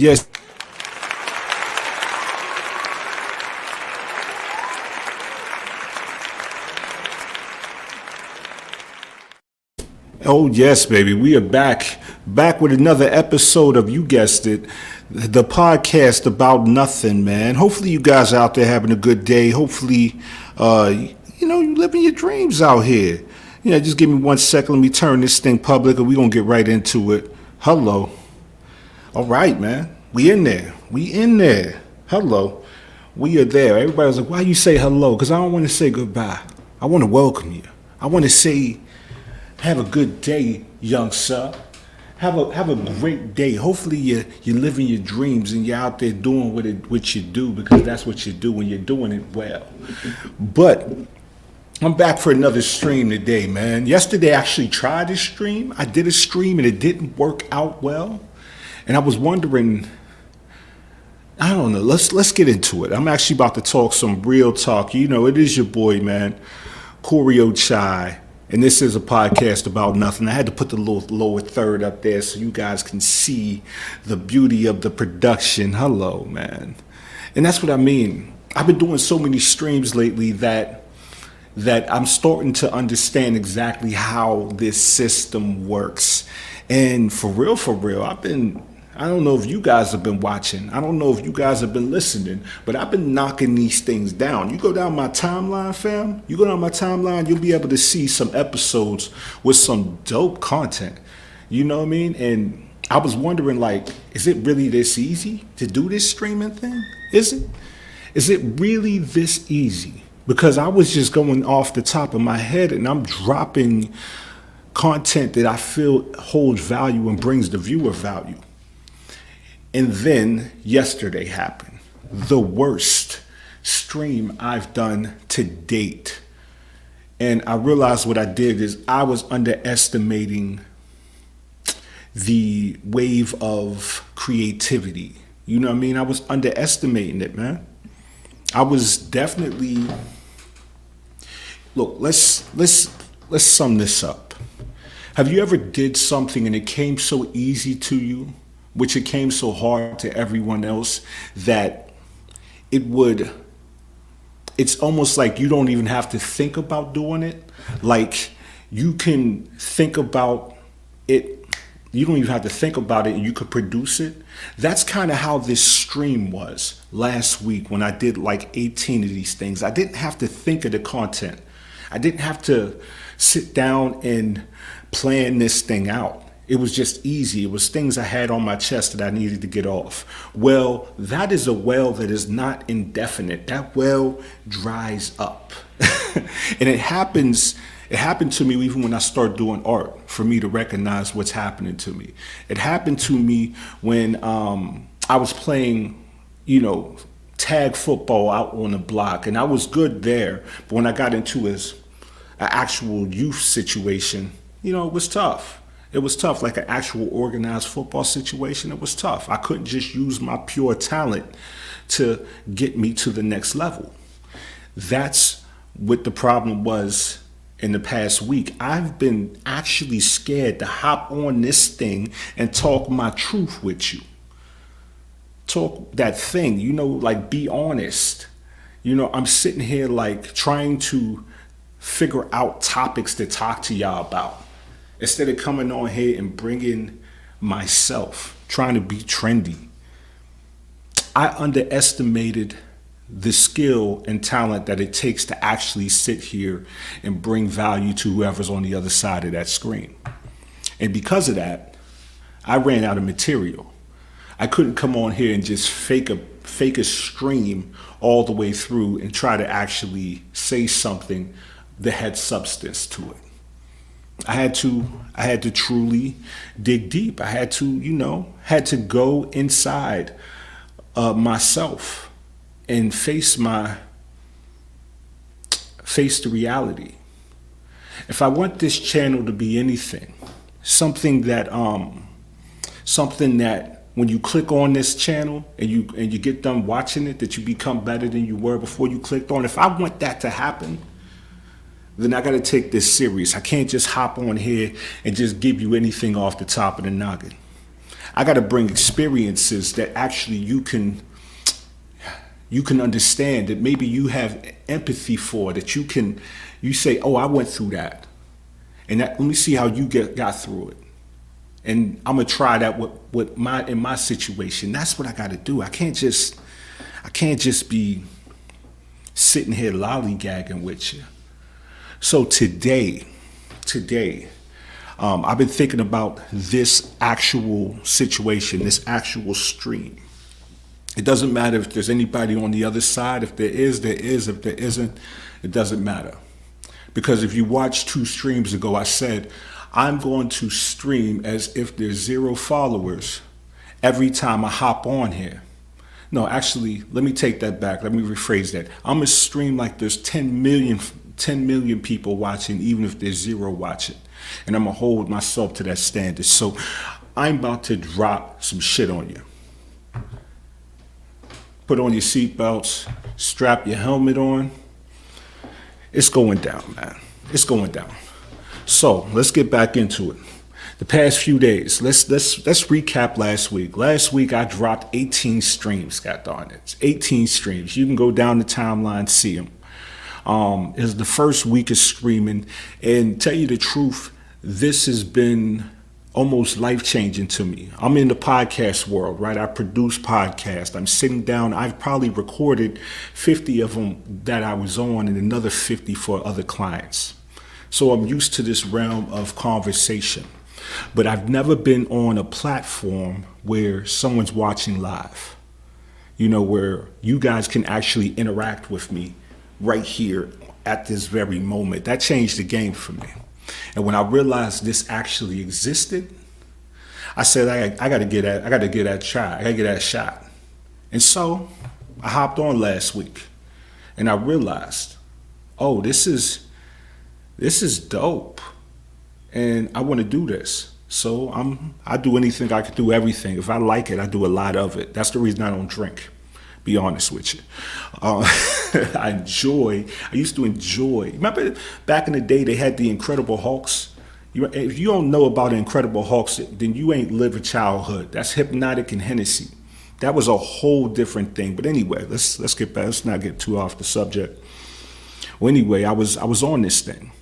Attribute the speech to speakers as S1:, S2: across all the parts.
S1: Yes. Oh yes, baby. We are back with another episode of, you guessed it, the podcast about nothing, man. Hopefully you guys are out there having a good day. Hopefully you living your dreams out here. Just give me 1 second. Let me turn this thing public and we're gonna get right into it. Hello. All right, man. We in there. We in there. Hello. We are there. Everybody's like, why you say hello? Because I don't want to say goodbye. I want to welcome you. I want to say, have a good day, young sir. Have a great day. Hopefully you're living your dreams and you're out there doing what you do, because that's what you do when you're doing it well. But I'm back for another stream today, man. Yesterday I actually tried to stream. I did a stream and it didn't work out well. And I was wondering, I don't know, let's get into it. I'm actually about to talk some real talk. It is your boy, man, Choreo Chai. And this is a podcast about nothing. I had to put the little lower third up there so you guys can see the beauty of the production. Hello, man. And that's what I mean. I've been doing so many streams lately that I'm starting to understand exactly how this system works. And for real, I don't know if you guys have been watching. I don't know if you guys have been listening, but I've been knocking these things down. You go down my timeline, fam. You go down my timeline, you'll be able to see some episodes with some dope content. You know what I mean? And I was wondering, like, is it really this easy to do this streaming thing? Is it? Is it really this easy? Because I was just going off the top of my head and I'm dropping content that I feel holds value and brings the viewer value. And then yesterday happened. The worst stream I've done to date. And I realized what I did is I was underestimating the wave of creativity. You know what I mean? I was underestimating it, man. I was definitely, look, let's sum this up. Have you ever did something and it came so easy to you, which it came so hard to everyone else, that it's almost like you don't even have to think about doing it. Like you can think about it, you don't even have to think about it and you could produce it. That's kind of how this stream was last week when I did like 18 of these things. I didn't have to think of the content. I didn't have to sit down and plan this thing out. It was just easy. It was things I had on my chest that I needed to get off. Well, that is a well that is not indefinite. That well dries up. And it happened to me even when I started doing art, for me to recognize what's happening to me. It happened to me when I was playing, tag football out on the block, and I was good there. But when I got into an actual youth situation, it was tough. It was tough, like an actual organized football situation. It was tough. I couldn't just use my pure talent to get me to the next level. That's what the problem was in the past week. I've been actually scared to hop on this thing and talk my truth with you. Talk that thing, like be honest. I'm sitting here like trying to figure out topics to talk to y'all about, instead of coming on here and bringing myself, trying to be trendy. I underestimated the skill and talent that it takes to actually sit here and bring value to whoever's on the other side of that screen. And because of that, I ran out of material. I couldn't come on here and just fake a stream all the way through and try to actually say something that had substance to it. I had to truly dig deep. I had to go inside myself and face the reality. If I want this channel to be anything, something that when you click on this channel and you get done watching it, that you become better than you were before you clicked on. If I want that to happen, then I got to take this serious. I can't just hop on here and just give you anything off the top of the noggin. I got to bring experiences that actually you can understand, that maybe you have empathy for, that you say, oh, I went through that. And let me see how you got through it. And I'm gonna try that in my situation. That's what I gotta do. I can't just be sitting here lollygagging with you. So today, I've been thinking about this actual situation, this actual stream. It doesn't matter if there's anybody on the other side. If there is, there is. If there isn't, it doesn't matter. Because if you watched 2 streams ago, I said, I'm going to stream as if there's 0 followers every time I hop on here. No, actually, let me take that back. Let me rephrase that. I'm going to stream like there's 10 million people watching, even if there's 0 watching. And I'm going to hold myself to that standard. So I'm about to drop some shit on you. Put on your seatbelts, strap your helmet on. It's going down, man. It's going down. So let's get back into it. The past few days, let's recap last week. Last week I dropped 18 streams, god darn it. 18 streams. You can go down the timeline, see them. It was the first week of streaming, and tell you the truth, this has been almost life-changing to me. I'm in the podcast world, right? I produce podcasts. I'm sitting down. I've probably recorded 50 of them that I was on and another 50 for other clients. So I'm used to this realm of conversation. But I've never been on a platform where someone's watching live, where you guys can actually interact with me right here at this very moment. That changed the game for me. And when I realized this actually existed, I said, I gotta get that shot. And so I hopped on last week and I realized, oh, this is dope. And I want to do this. So I do anything, I can do everything. If I like it, I do a lot of it. That's the reason I don't drink, be honest with you. I used to enjoy. Remember back in the day, they had the Incredible Hulks? If you don't know about the Incredible Hulks, then you ain't live a childhood. That's Hypnotic and Hennessy. That was a whole different thing. But anyway, let's get back. Let's not get too off the subject. Well, anyway, I was on this thing.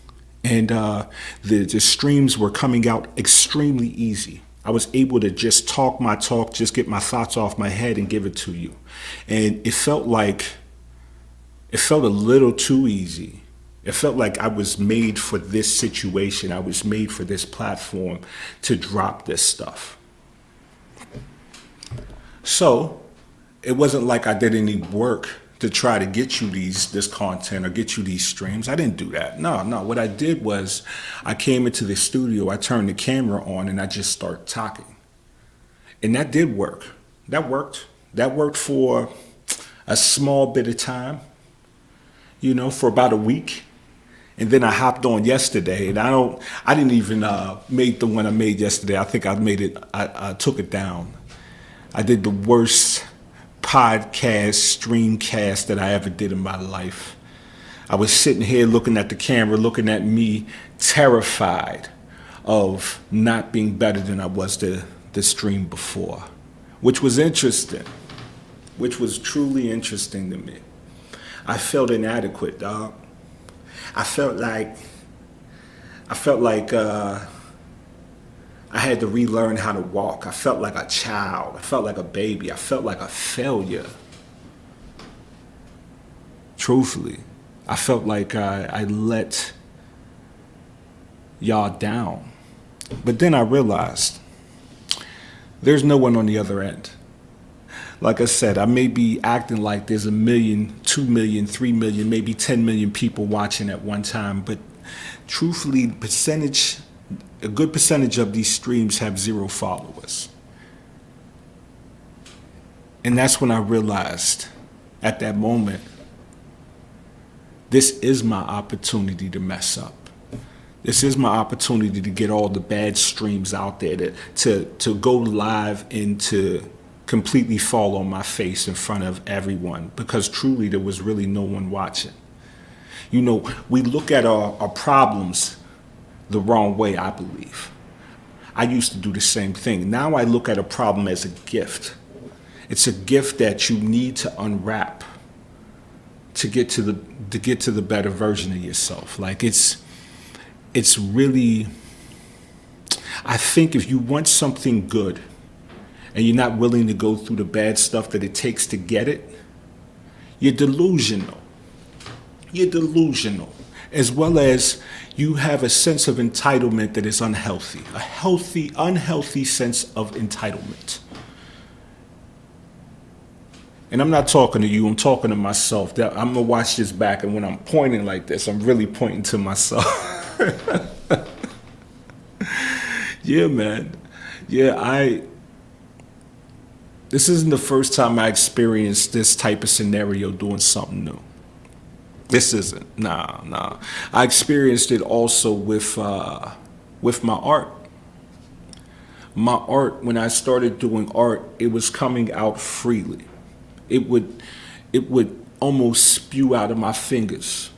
S1: And the streams were coming out extremely easy. I was able to just talk my talk, just get my thoughts off my head and give it to you. And it felt a little too easy. It felt like I was made for this situation. I was made for this platform to drop this stuff. So it wasn't like I did any work to try to get you this content or get you these streams. I didn't do that. No. What I did was I came into the studio, I turned the camera on, and I just started talking. And that did work. That worked. That worked for a small bit of time, for about a week. And then I hopped on yesterday, and I didn't even make the one I made yesterday. I think I took it down. I did the worst podcast streamcast that I ever did in my life. I was sitting here looking at the camera, looking at me, terrified of not being better than I was the stream before, which was interesting, which was truly interesting to me. I felt inadequate, dog. I felt like I had to relearn how to walk. I felt like a child. I felt like a baby. I felt like a failure. Truthfully, I felt like I let y'all down. But then I realized there's no one on the other end. Like I said, I may be acting like there's 1 million, 2 million, 3 million, maybe 10 million people watching at one time, but truthfully, a good percentage of these streams have 0 followers. And that's when I realized at that moment, this is my opportunity to mess up. This is my opportunity to get all the bad streams out there, to go live and to completely fall on my face in front of everyone, because truly there was really no one watching. We look at our problems the wrong way, I believe. I used to do the same thing. Now I look at a problem as a gift. It's a gift that you need to unwrap to get to the better version of yourself. Like it's really, I think if you want something good and you're not willing to go through the bad stuff that it takes to get it, you're delusional. You're delusional. As well as you have a sense of entitlement that is unhealthy. Unhealthy sense of entitlement. And I'm not talking to you, I'm talking to myself. I'm going to watch this back, and when I'm pointing like this, I'm really pointing to myself. Yeah, man. Yeah, this isn't the first time I experienced this type of scenario doing something new. This isn't. Nah. I experienced it also with my art. My art, when I started doing art, it was coming out freely. It would almost spew out of my fingers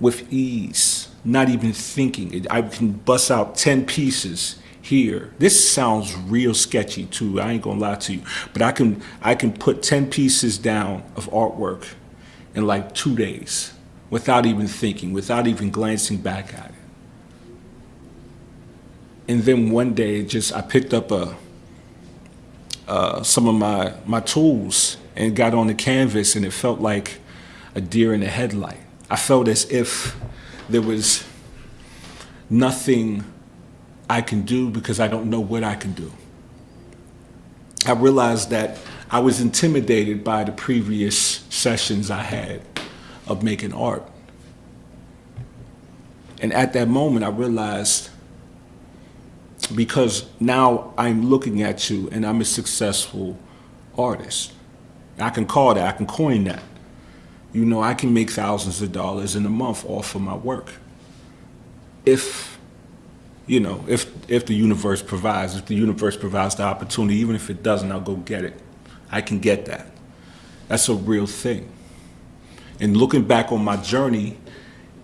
S1: with ease, not even thinking. I can bust out 10 pieces here. This sounds real sketchy too, I ain't gonna lie to you. But I can put 10 pieces down of artwork in like 2 days without even thinking, without even glancing back at it. And then one day I picked up some of my tools and got on the canvas, and it felt like a deer in the headlight. I felt as if there was nothing I can do because I don't know what I can do. I realized that I was intimidated by the previous sessions I had of making art. And at that moment, I realized, because now I'm looking at you and I'm a successful artist. I can call that, I can coin that. You know, I can make thousands of dollars in a month off of my work. If the universe provides, the opportunity, even if it doesn't, I'll go get it. I can get that. That's a real thing. And looking back on my journey,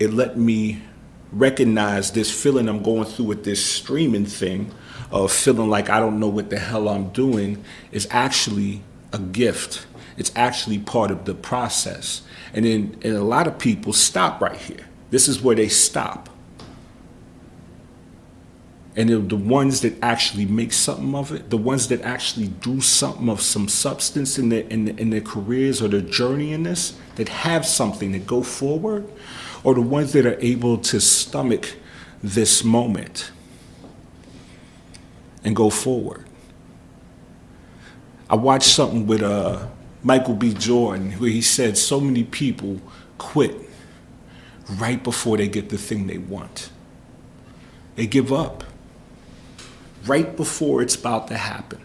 S1: it let me recognize this feeling I'm going through with this streaming thing of feeling like I don't know what the hell I'm doing is actually a gift. It's actually part of the process. And a lot of people stop right here. This is where they stop. And the ones that actually make something of it, the ones that actually do something of some substance in their careers or their journey in this, that have something that go forward, or the ones that are able to stomach this moment and go forward. I watched something with Michael B. Jordan where he said so many people quit right before they get the thing they want. They give up right before it's about to happen.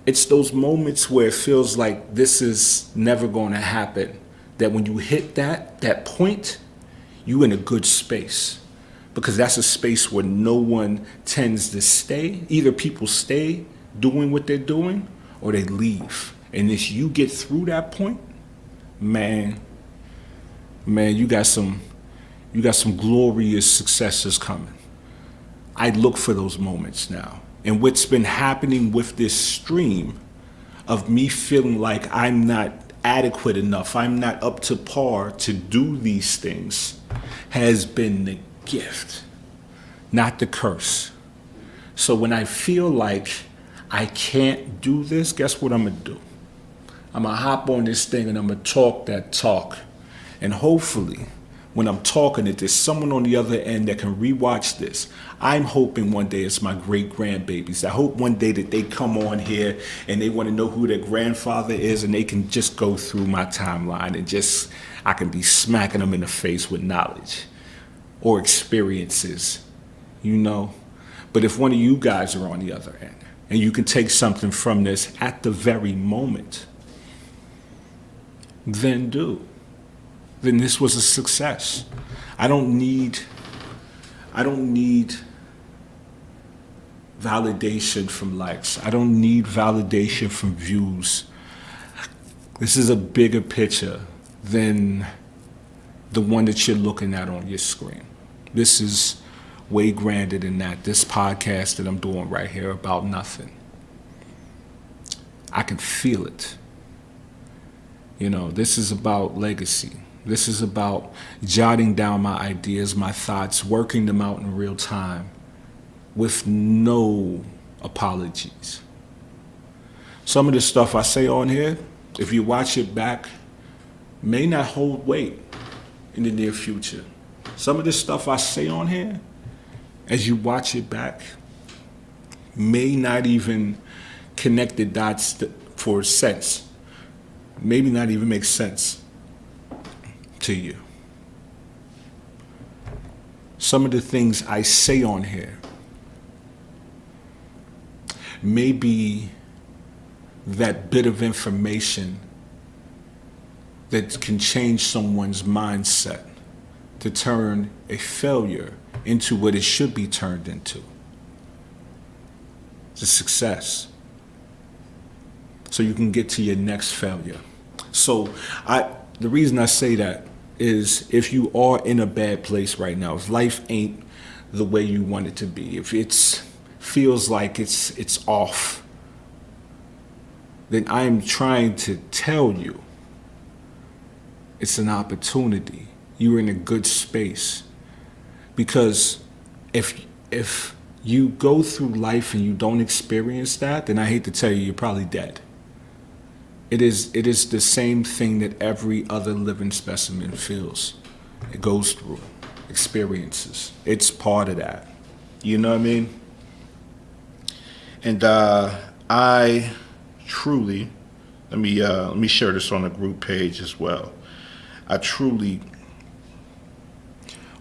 S1: It's those moments where it feels like this is never going to happen, that when you hit that point, you're in a good space, because that's a space where no one tends to stay. Either people stay doing what they're doing or they leave. And if you get through that point, man, you got some glorious successes coming. I look for those moments now. And what's been happening with this stream of me feeling like I'm not adequate enough, I'm not up to par to do these things, has been the gift, not the curse. So when I feel like I can't do this, guess what I'm gonna do? I'm gonna hop on this thing and I'm gonna talk that talk. And hopefully, when I'm talking it, there's someone on the other end that can rewatch this. I'm hoping one day it's my great grandbabies. I hope one day that they come on here and they want to know who their grandfather is, and they can just go through my timeline and I can be smacking them in the face with knowledge or experiences, you know. But if one of you guys are on the other end and you can take something from this at the very moment, then do. Then this was a success. I don't need validation from likes. I don't need validation from views. This is a bigger picture than the one that you're looking at on your screen. This is way grander than that. This podcast that I'm doing right here about nothing. I can feel it. You know, this is about legacy. This is about jotting down my ideas, my thoughts, working them out in real time with no apologies. Some of the stuff I say on here, if you watch it back, may not hold weight in the near future. Some of the stuff I say on here, as you watch it back, may not even connect the dots for sense. Maybe not even make sense to you. Some of the things I say on here may be that bit of information that can change someone's mindset to turn a failure into what it should be turned into. It's a success. So you can get to your next failure. So the reason I say that is if you are in a bad place right now, if life ain't the way you want it to be, if it feels like it's off, then I'm trying to tell you it's an opportunity. You're in a good space. Because if you go through life and you don't experience that, then I hate to tell you, you're probably dead. It is the same thing that every other living specimen feels. It goes through, experiences. It's part of that. You know what I mean? And I truly, let me share this on the group page as well. I truly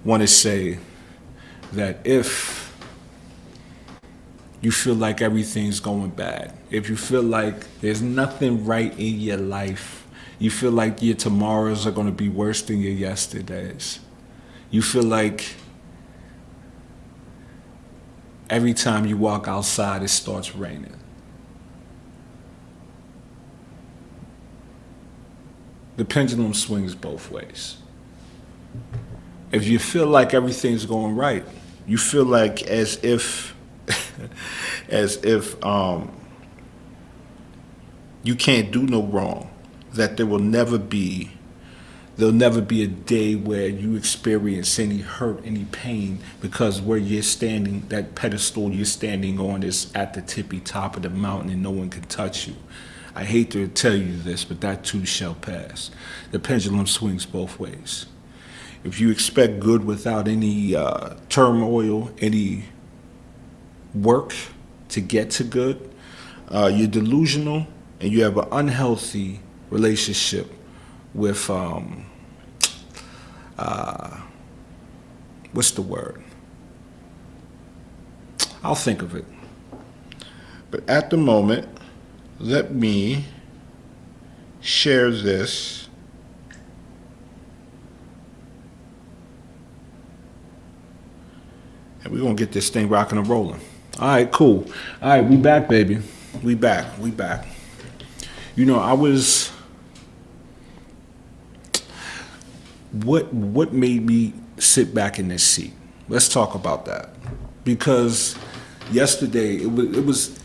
S1: want to say that if you feel like everything's going bad, if you feel like there's nothing right in your life, you feel like your tomorrows are going to be worse than your yesterdays, you feel like every time you walk outside it starts raining, the pendulum swings both ways. If you feel like everything's going right, you feel like as if you can't do no wrong, that there'll never be a day where you experience any hurt, any pain, because where you're standing, that pedestal you're standing on is at the tippy top of the mountain and no one can touch you. I hate to tell you this, but that too shall pass. The pendulum swings both ways. If you expect good without any turmoil, any work to get to good, you're delusional and you have an unhealthy relationship with, what's the word? I'll think of it. But at the moment, let me share this. And we're going to get this thing rocking and rolling. All right, cool. All right, we back, baby. We back. You know, I was... What made me sit back in this seat? Let's talk about that. Because yesterday, it was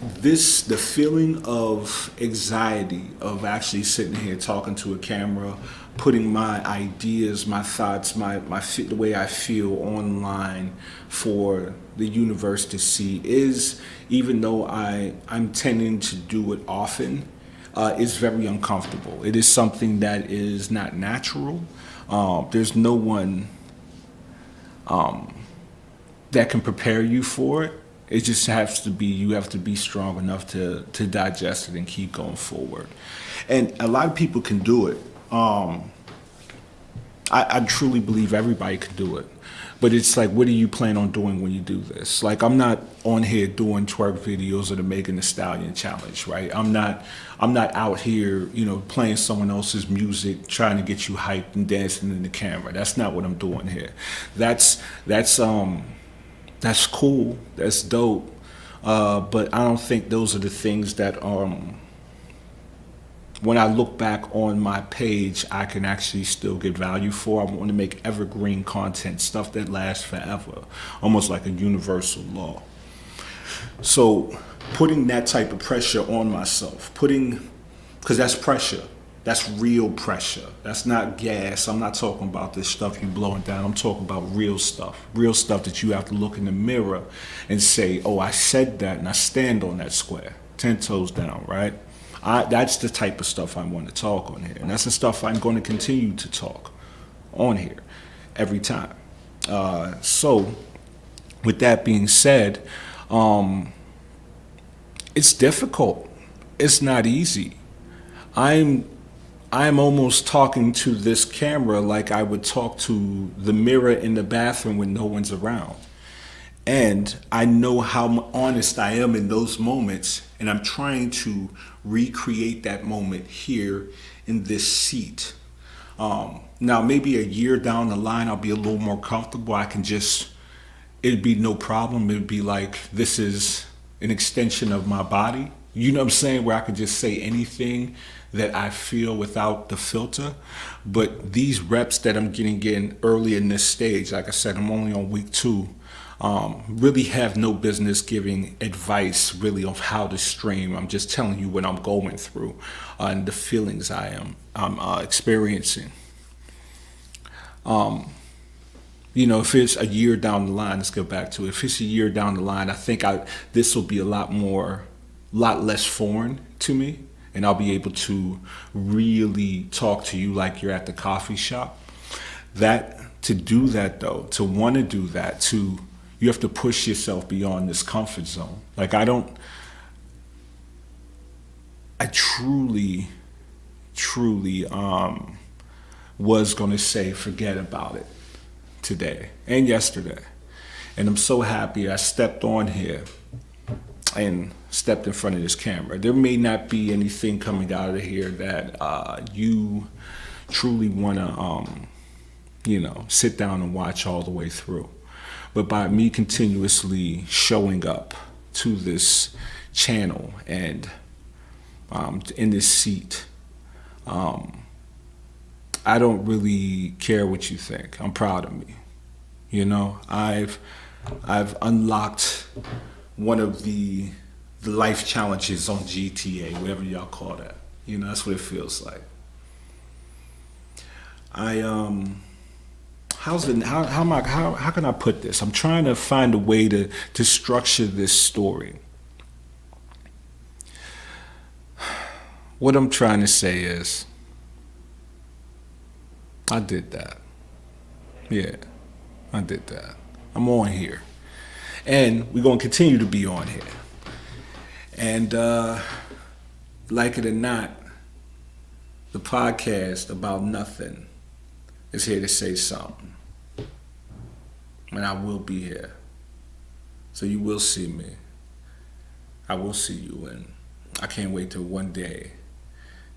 S1: the feeling of anxiety of actually sitting here talking to a camera, putting my ideas, my thoughts, the way I feel online for the universe to see is, even though I'm tending to do it often, is very uncomfortable. It is something that is not natural. There's no one that can prepare you for it. It just has to be, you have to be strong enough to digest it and keep going forward. And a lot of people can do it. I truly believe everybody can do it. But it's like, what do you plan on doing when you do this? Like, I'm not on here doing twerk videos or the Megan Thee Stallion challenge, right? I'm not out here, playing someone else's music, trying to get you hyped and dancing in the camera. That's not what I'm doing here. That's cool. That's dope. But I don't think those are the things that when I look back on my page, I can actually still get value for. I want to make evergreen content, stuff that lasts forever, almost like a universal law. So putting that type of pressure on myself, because that's pressure. That's real pressure. That's not gas. I'm not talking about this stuff you blowing down. I'm talking about real stuff. Real stuff that you have to look in the mirror and say, oh, I said that and I stand on that square. 10 toes down, right? That's the type of stuff I want to talk on here. And that's the stuff I'm going to continue to talk on here every time. So with that being said, it's difficult. It's not easy. I'm almost talking to this camera like I would talk to the mirror in the bathroom when no one's around. And I know how honest I am in those moments, and I'm trying to recreate that moment here in this seat. Now, maybe a year down the line, I'll be a little more comfortable. It'd be no problem. It'd be like, this is an extension of my body. You know what I'm saying? Where I could just say anything that I feel without the filter. But these reps that I'm getting in early in this stage, like I said, I'm only on week 2, really have no business giving advice really of how to stream. I'm just telling you what I'm going through and the feelings I'm experiencing. You know, if it's a year down the line, let's go back to it. If it's a year down the line, I think this will be a lot less foreign to me, and I'll be able to really talk to you like you're at the coffee shop. To do that though, to want to do that, you have to push yourself beyond this comfort zone. Like I truly was going to say forget about it today and yesterday. And I'm so happy I stepped on here and stepped in front of this camera. There may not be anything coming out of here that you truly want to, sit down and watch all the way through. But by me continuously showing up to this channel and in this seat, I don't really care what you think. I'm proud of me. I've unlocked one of the life challenges on GTA, whatever y'all call that. That's what it feels like. How can I put this? I'm trying to find a way to structure this story. What I'm trying to say is, I did that. Yeah, I did that. I'm on here. And we're going to continue to be on here. And like it or not, the podcast about nothing is here to say something. And I will be here. So you will see me. I will see you. And I can't wait till one day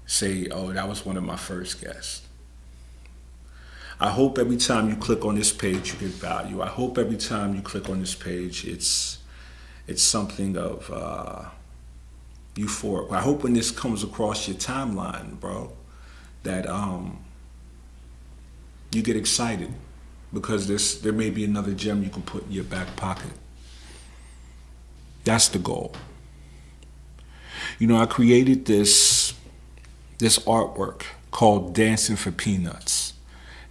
S1: say, oh, that was one of my first guests. I hope every time you click on this page you get value. I hope every time you click on this page it's something of euphoric. I hope when this comes across your timeline, bro, that you get excited because there may be another gem you can put in your back pocket. That's the goal. I created this artwork called Dancing for Peanuts.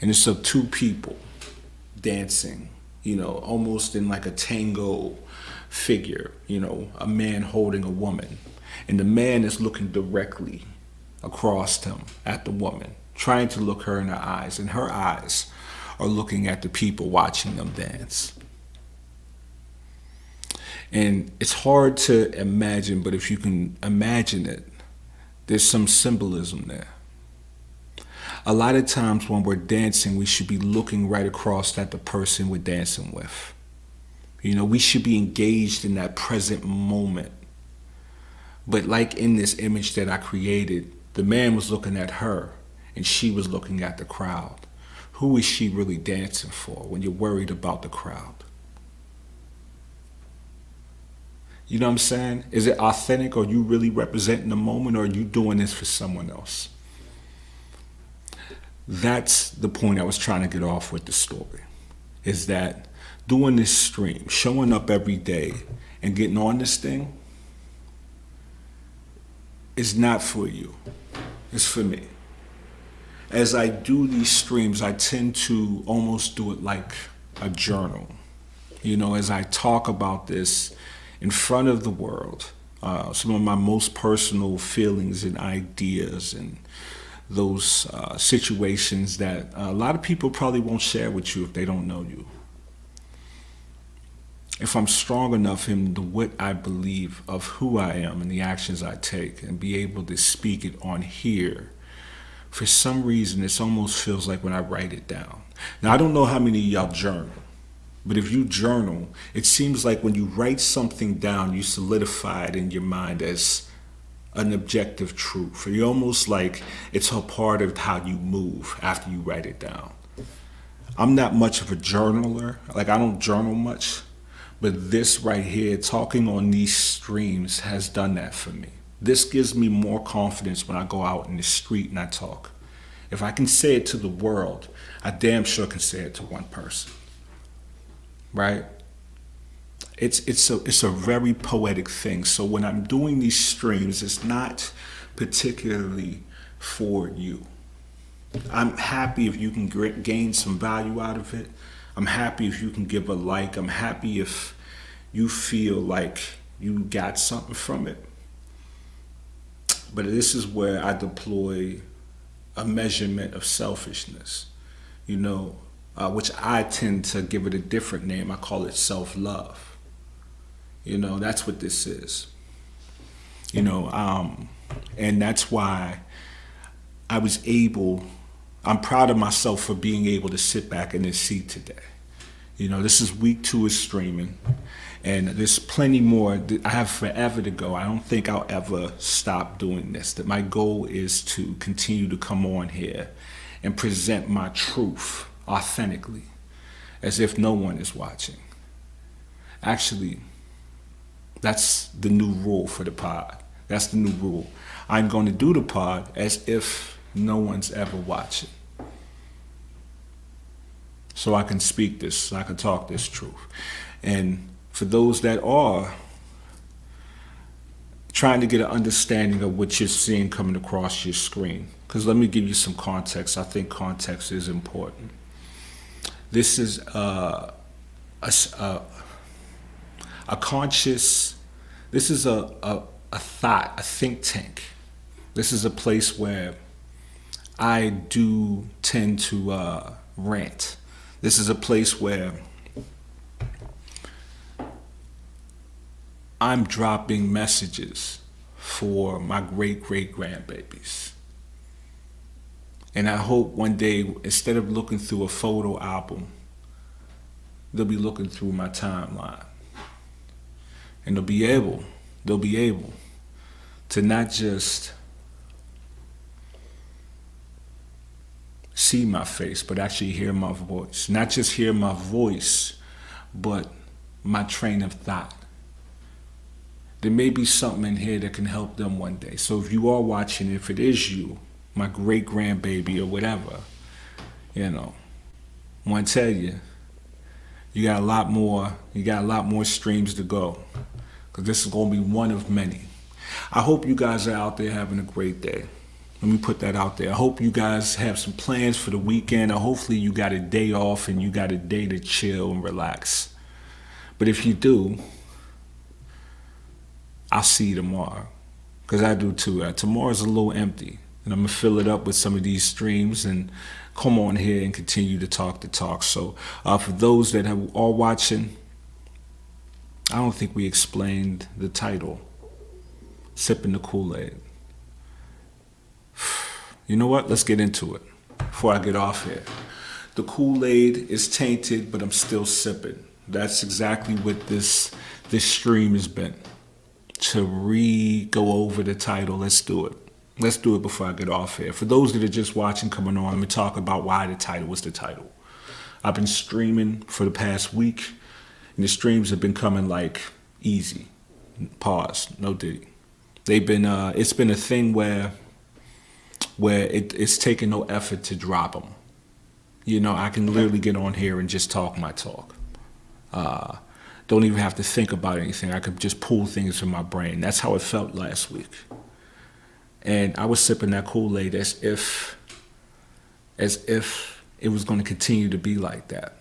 S1: And it's of 2 people dancing, almost in like a tango figure, a man holding a woman. And the man is looking directly across him at the woman, trying to look her in her eyes. And her eyes are looking at the people watching them dance. And it's hard to imagine, but if you can imagine it, there's some symbolism there. A lot of times when we're dancing, we should be looking right across at the person we're dancing with. We should be engaged in that present moment. But like in this image that I created, the man was looking at her and she was looking at the crowd. Who is she really dancing for when you're worried about the crowd? You know what I'm saying? Is it authentic? Are you really representing the moment, or are you doing this for someone else? That's the point I was trying to get off with the story. Is that doing this stream, showing up every day and getting on this thing is not for you. It's for me. As I do these streams, I tend to almost do it like a journal. You know, as I talk about this in front of the world, some of my most personal feelings and ideas and those situations that a lot of people probably won't share with you if they don't know you. If I'm strong enough in what I believe of who I am and the actions I take and be able to speak it on here, for some reason, it almost feels like when I write it down. Now, I don't know how many of y'all journal, but if you journal, it seems like when you write something down, you solidify it in your mind as an objective truth. Or you're almost like it's a part of how you move after you write it down. I'm not much of a journaler. Like, I don't journal much. But this right here, talking on these streams, has done that for me. This gives me more confidence when I go out in the street and I talk. If I can say it to the world, I damn sure can say it to one person. Right? It's a very poetic thing. So when I'm doing these streams, it's not particularly for you. I'm happy if you can gain some value out of it. I'm happy if you can give a like. I'm happy if you feel like you got something from it. But this is where I deploy a measurement of selfishness, you know, which I tend to give it a different name. I call it self-love. You know, that's what this is. You know, and that's why I'm proud of myself for being able to sit back in this seat today. You know, this is week 2 of streaming, and there's plenty more. I have forever to go. I don't think I'll ever stop doing this. That my goal is to continue to come on here and present my truth authentically, as if no one is watching. Actually, that's the new rule for the pod. That's the new rule. I'm going to do the pod as if no one's ever watching. So I can speak this, so I can talk this truth. And for those that are trying to get an understanding of what you're seeing coming across your screen, because let me give you some context. I think context is important. This is a conscious, this is a thought, a think tank. This is a place where I do tend to rant. This is a place where I'm dropping messages for my great-great-grandbabies. And I hope one day, instead of looking through a photo album, they'll be looking through my timeline. And they'll be able to not just see my face, but actually hear my voice. Not just hear my voice, but my train of thought. There may be something in here that can help them one day. So if you are watching, if it is you, my great-grandbaby or whatever, you know, I want to tell you, you got a lot more streams to go, because this is going to be one of many. I hope you guys are out there having a great day. Let me put that out there. I hope you guys have some plans for the weekend, or hopefully you got a day off and you got a day to chill and relax. But if you do, I'll see you tomorrow, because I do too. Tomorrow's a little empty, and I'm going to fill it up with some of these streams and come on here and continue to talk the talk. So for those that are watching, I don't think we explained the title, Sippin' the Kool-aid. You know what? Let's get into it before I get off here. The Kool-aid is tainted, but I'm still sipping. That's exactly what this stream has been. To go over the title, let's do it. Let's do it before I get off here. For those that are just watching, coming on, let me talk about why the title was the title. I've been streaming for the past week, and the streams have been coming like easy. Pause. No Diddy. They've been. It's been a thing where it's taken no effort to drop them. You know, I can literally get on here and just talk my talk. Don't even have to think about anything. I could just pull things from my brain. That's how it felt last week. And I was sipping that Kool-aid as if it was going to continue to be like that.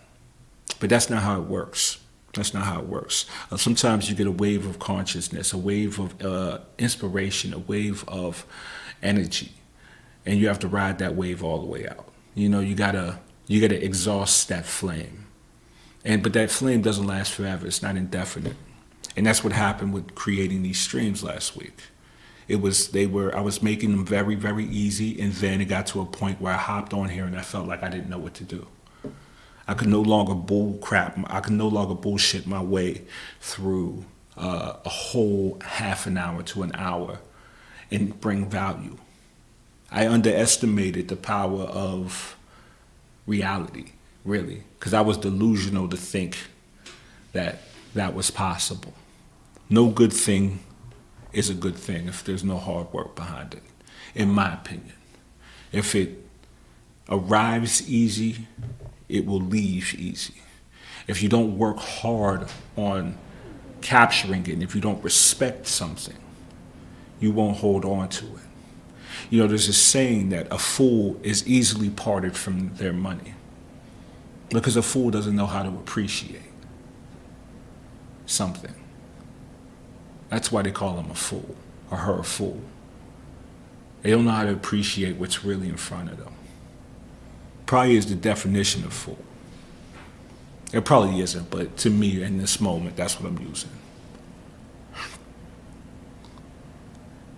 S1: But that's not how it works. That's not how it works. Sometimes you get a wave of consciousness, a wave of inspiration, a wave of energy, and you have to ride that wave all the way out. You know, you gotta exhaust that flame, but that flame doesn't last forever. It's not indefinite, and that's what happened with creating these streams last week. I was making them very, very easy, and then it got to a point where I hopped on here and I felt like I didn't know what to do. I could no longer bullshit my way through a whole half an hour to an hour and bring value. I underestimated the power of reality, really, because I was delusional to think that that was possible. No good thing is a good thing if there's no hard work behind it, in my opinion. If it arrives easy, it will leave easy. If you don't work hard on capturing it, and if you don't respect something, you won't hold on to it. You know, there's a saying that a fool is easily parted from their money because a fool doesn't know how to appreciate something. That's why they call him a fool or her a fool. They don't know how to appreciate what's really in front of them. Probably is the definition of fool. It probably isn't, but to me in this moment, that's what I'm using.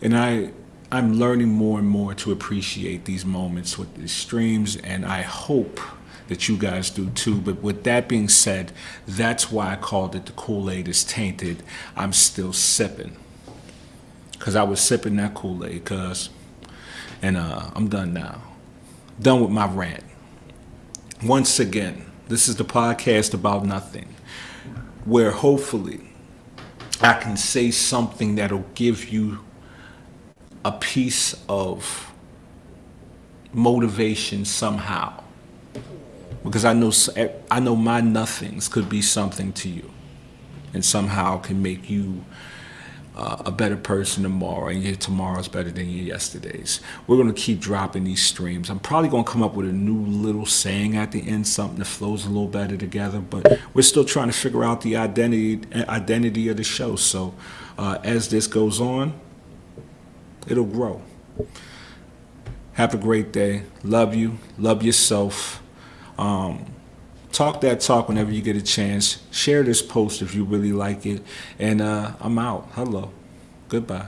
S1: And I'm learning more and more to appreciate these moments with these streams, and I hope that you guys do too. But with that being said, that's why I called it the Kool-Aid is tainted. I'm still sipping. Because I was sipping that Kool-Aid, and I'm done now. Done with my rant. Once again, this is the podcast about nothing, where hopefully I can say something that'll give you a piece of motivation somehow, because I know my nothings could be something to you, and somehow can make you a better person tomorrow, and your tomorrow's better than your yesterday's. We're gonna keep dropping these streams. I'm probably gonna come up with a new little saying at the end, something that flows a little better together. But we're still trying to figure out the identity of the show. So as this goes on, it'll grow. Have a great day. Love you. Love yourself. Talk that talk whenever you get a chance. Share this post if you really like it. And I'm out. Hello. Goodbye.